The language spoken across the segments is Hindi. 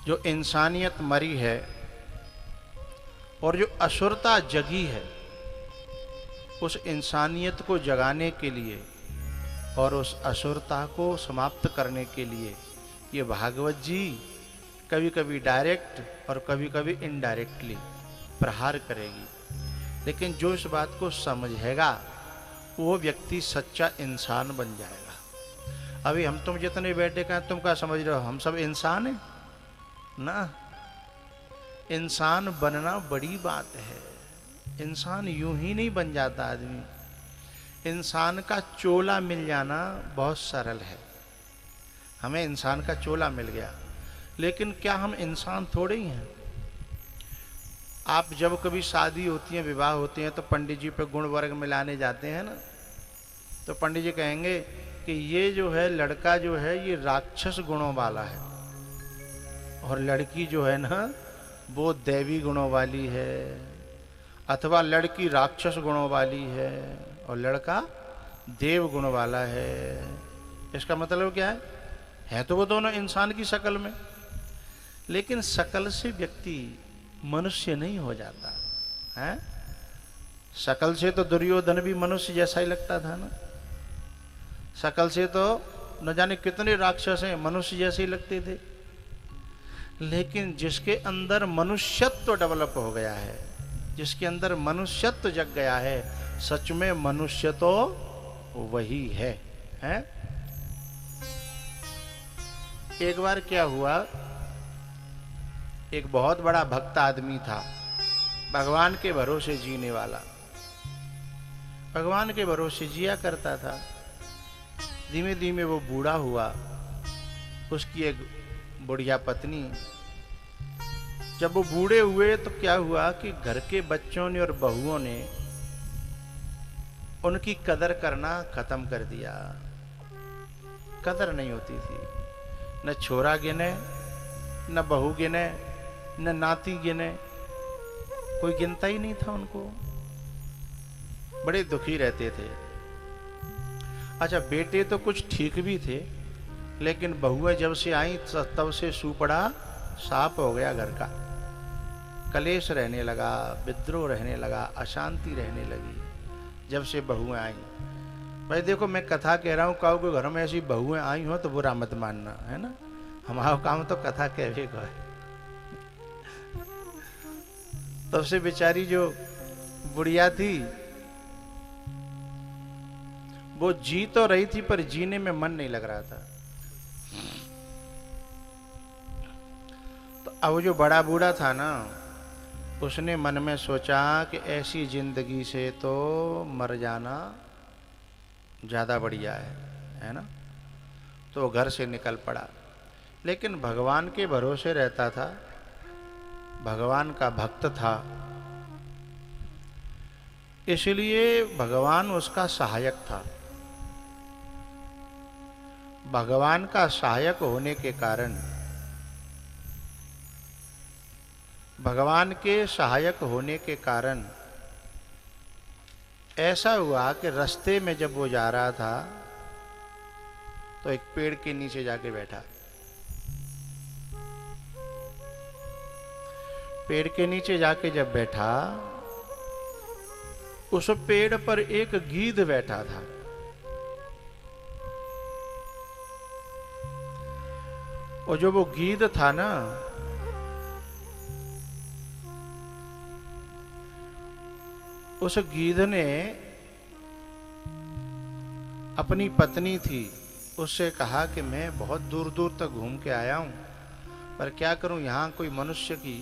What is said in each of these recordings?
जो इंसानियत मरी है और जो असुरता जगी है, उस इंसानियत को जगाने के लिए और उस असुरता को समाप्त करने के लिए ये भागवत जी कभी कभी डायरेक्ट और कभी कभी इनडायरेक्टली प्रहार करेगी। लेकिन जो इस बात को समझेगा वो व्यक्ति सच्चा इंसान बन जाएगा। अभी हम तुम जितने बैठे कहें, तुम क्या समझ रहे हो हम सब इंसान हैं ना? इंसान बनना बड़ी बात है। इंसान यूं ही नहीं बन जाता आदमी। इंसान का चोला मिल जाना बहुत सरल है। हमें इंसान का चोला मिल गया, लेकिन क्या हम इंसान थोड़े ही हैं? आप जब कभी शादी होती है, विवाह होते हैं, तो पंडित जी पे गुण वर्ग मिलाने जाते हैं ना, तो पंडित जी कहेंगे कि ये जो है लड़का जो है ये राक्षस गुणों वाला है और लड़की जो है ना वो दैवी गुणों वाली है, अथवा लड़की राक्षस गुणों वाली है और लड़का देव गुण वाला है। इसका मतलब क्या है तो वो दोनों इंसान की शक्ल में, लेकिन शक्ल से व्यक्ति मनुष्य नहीं हो जाता है। शक्ल से तो दुर्योधन भी मनुष्य जैसा ही लगता था ना। शक्ल से तो न जाने कितने राक्षस हैं मनुष्य जैसे ही लगते थे, लेकिन जिसके अंदर मनुष्यत्व डेवलप हो गया है, जिसके अंदर मनुष्यत्व जग गया है, सच में मनुष्य तो वही है, हैं? एक बार क्या हुआ, एक बहुत बड़ा भक्त आदमी था, भगवान के भरोसे जीने वाला, भगवान के भरोसे जिया करता था। धीमे धीमे वो बूढ़ा हुआ। उसकी एक बुढ़िया पत्नी, जब वो बूढ़े हुए तो क्या हुआ कि घर के बच्चों ने और बहुओं ने उनकी कदर करना खत्म कर दिया। कदर नहीं होती थी, न छोरा गिने, न बहू गिने, न नाती गिने, कोई गिनता ही नहीं था उनको। बड़े दुखी रहते थे। अच्छा, बेटे तो कुछ ठीक भी थे, लेकिन बहुएं जब से आई तब से सूपड़ा साफ हो गया घर का। कलेश रहने लगा, विद्रोह रहने लगा, अशांति रहने लगी जब से बहुएं आई। भाई देखो, मैं कथा कह रहा हूँ, कहो कि घर में ऐसी बहुएं आई हो तो बुरा मत मानना, है ना? हमारा काम तो कथा कहने का है। तब से बेचारी जो बुढ़िया थी वो जी तो रही थी, पर जीने में मन नहीं लग रहा था। तो अब जो बड़ा बूढ़ा था ना, उसने मन में सोचा कि ऐसी जिंदगी से तो मर जाना ज्यादा बढ़िया है ना? तो वो घर से निकल पड़ा, लेकिन भगवान के भरोसे रहता था, भगवान का भक्त था, इसलिए भगवान उसका सहायक था। भगवान का सहायक होने के कारण, भगवान के सहायक होने के कारण ऐसा हुआ कि रास्ते में जब वो जा रहा था तो एक पेड़ के नीचे जाके बैठा। पेड़ के नीचे जाके जब बैठा, उस पेड़ पर एक गीध बैठा था। और जो वो गीध था ना, उस गीध ने अपनी पत्नी थी, उससे कहा कि मैं बहुत दूर दूर तक घूम के आया हूं, पर क्या करूं, यहां कोई मनुष्य की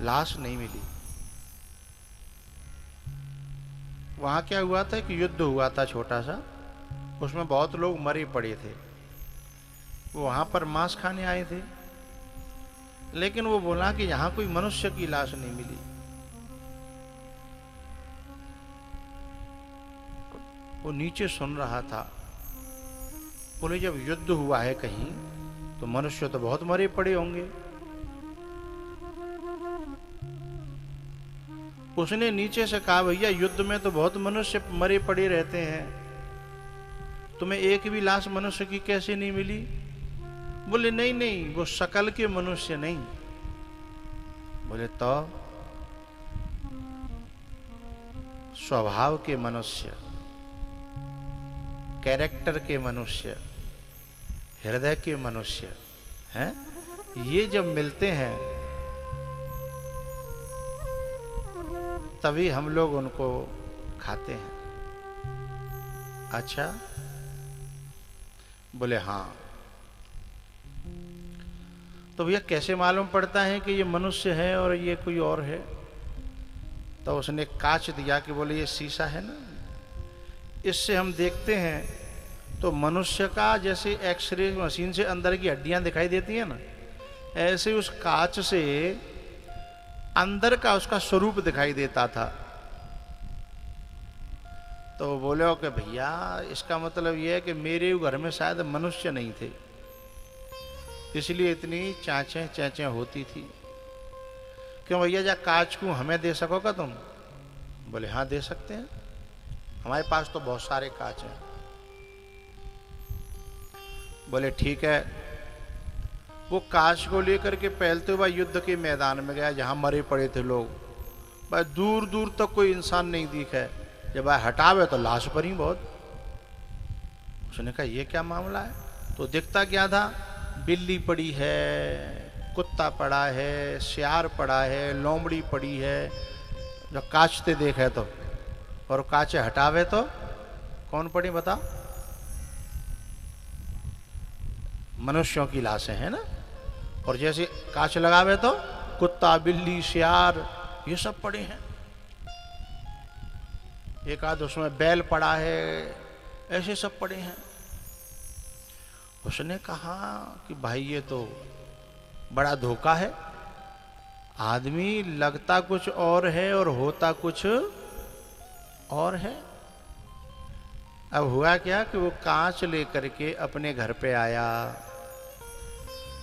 लाश नहीं मिली। वहां क्या हुआ था कि युद्ध हुआ था छोटा सा, उसमें बहुत लोग मरे पड़े थे। वो वहां पर मांस खाने आए थे, लेकिन वो बोला कि यहां कोई मनुष्य की लाश नहीं मिली। वो नीचे सुन रहा था। बोले, जब युद्ध हुआ है कहीं तो मनुष्य तो बहुत मरे पड़े होंगे। उसने नीचे से कहा, भैया युद्ध में तो बहुत मनुष्य मरे पड़े रहते हैं, तुम्हें एक भी लाश मनुष्य की कैसे नहीं मिली? बोले नहीं नहीं, वो शकल के मनुष्य नहीं। बोले तो स्वभाव के मनुष्य, कैरेक्टर के मनुष्य, हृदय के मनुष्य हैं, ये जब मिलते हैं तभी हम लोग उनको खाते हैं। अच्छा, बोले हाँ। तो भैया कैसे मालूम पड़ता है कि ये मनुष्य है और ये कोई और है? तो उसने कांच दिया कि बोले ये शीशा है ना, इससे हम देखते हैं तो मनुष्य का जैसे एक्सरे मशीन से अंदर की हड्डियां दिखाई देती हैं ना, ऐसे उस कांच से अंदर का उसका स्वरूप दिखाई देता था। तो बोले कि भैया इसका मतलब यह है कि मेरे घर में शायद मनुष्य नहीं थे, इसलिए इतनी चाँचें चैंचें होती थी। क्यों भैया, जा कांच को हमें दे सकोगा तुम? बोले हाँ दे सकते हैं, हमारे पास तो बहुत सारे कांच हैं। बोले ठीक है। वो कांच को लेकर के पहलते हुए युद्ध के मैदान में गया जहां मरे पड़े थे लोग। भाई दूर दूर तक कोई इंसान नहीं दिखा। जब भाई हटावे तो लाश पर ही बहुत। उसने कहा ये क्या मामला है? तो दिखता क्या था, बिल्ली पड़ी है, कुत्ता पड़ा है, सियार पड़ा है, लोमड़ी पड़ी है। जब कांचते देखे तो, और कांचे हटावे तो कौन पड़ी बताओ? मनुष्यों की लाशें हैं ना। और जैसे कांच लगावे तो कुत्ता, बिल्ली, सियार, ये सब पड़े हैं। एक आध उसमें बैल पड़ा है, ऐसे सब पड़े हैं। उसने कहा कि भाई ये तो बड़ा धोखा है, आदमी लगता कुछ और है और होता कुछ और है। अब हुआ क्या कि वो कांच लेकर के अपने घर पे आया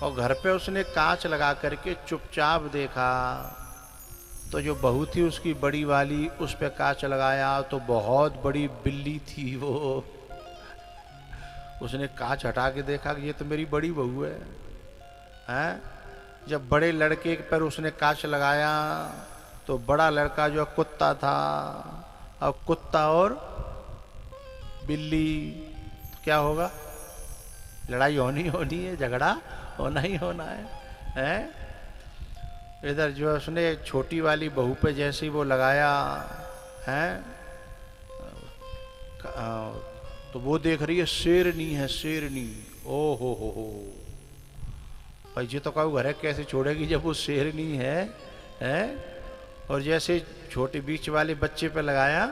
और घर पे उसने कांच लगा करके चुपचाप देखा। तो जो बहू थी उसकी बड़ी वाली, उस पे कांच लगाया तो बहुत बड़ी बिल्ली थी वो। उसने कांच हटा के देखा कि ये तो मेरी बड़ी बहू है, हैं? जब बड़े लड़के पर उसने कांच लगाया तो बड़ा लड़का जो कुत्ता था, अब कुत्ता और बिल्ली, तो क्या होगा? लड़ाई होनी होनी है, झगड़ा होना ही होना है, हैं? इधर जो उसने छोटी वाली बहू पे जैसे ही वो लगाया है, तो वो देख रही है शेरनी है, शेरनी। ओ हो, भाई जी तो कहूँ घर कैसे छोड़ेगी जब वो शेरनी है? और जैसे छोटे बीच वाले बच्चे पे लगाया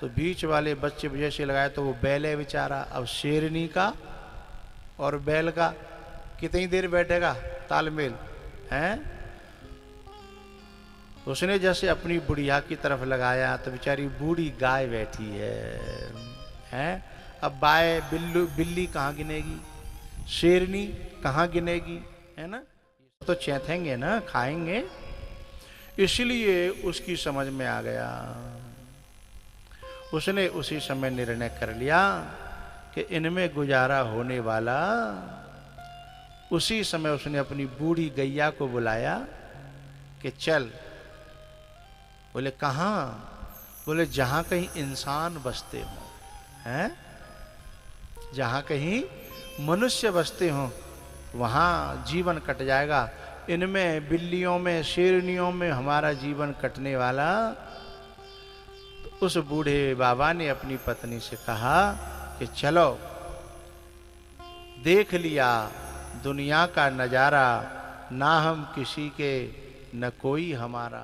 तो बीच वाले बच्चे पे जैसे लगाया तो वो बैल है बेचारा। अब शेरनी का और बैल का कितनी देर बैठेगा तालमेल, हैं? उसने जैसे अपनी बुढ़िया की तरफ लगाया तो बेचारी बूढ़ी गाय बैठी है? अब बिल्ली कहाँ गिनेगी, शेरनी कहाँ गिनेगी, है ना? तो चैथेंगे ना, खाएंगे। इसलिए उसकी समझ में आ गया। उसने उसी समय निर्णय कर लिया कि इनमें गुजारा होने वाला। उसी समय उसने अपनी बूढ़ी गैया को बुलाया कि चल। बोले कहाँ? बोले जहाँ कहीं इंसान बसते हो, हैं? जहाँ कहीं मनुष्य बसते हो वहाँ जीवन कट जाएगा। इनमें बिल्लियों में, शेरनियों में हमारा जीवन कटने वाला। तो उस बूढ़े बाबा ने अपनी पत्नी से कहा कि चलो, देख लिया दुनिया का नजारा, ना हम किसी के न कोई हमारा।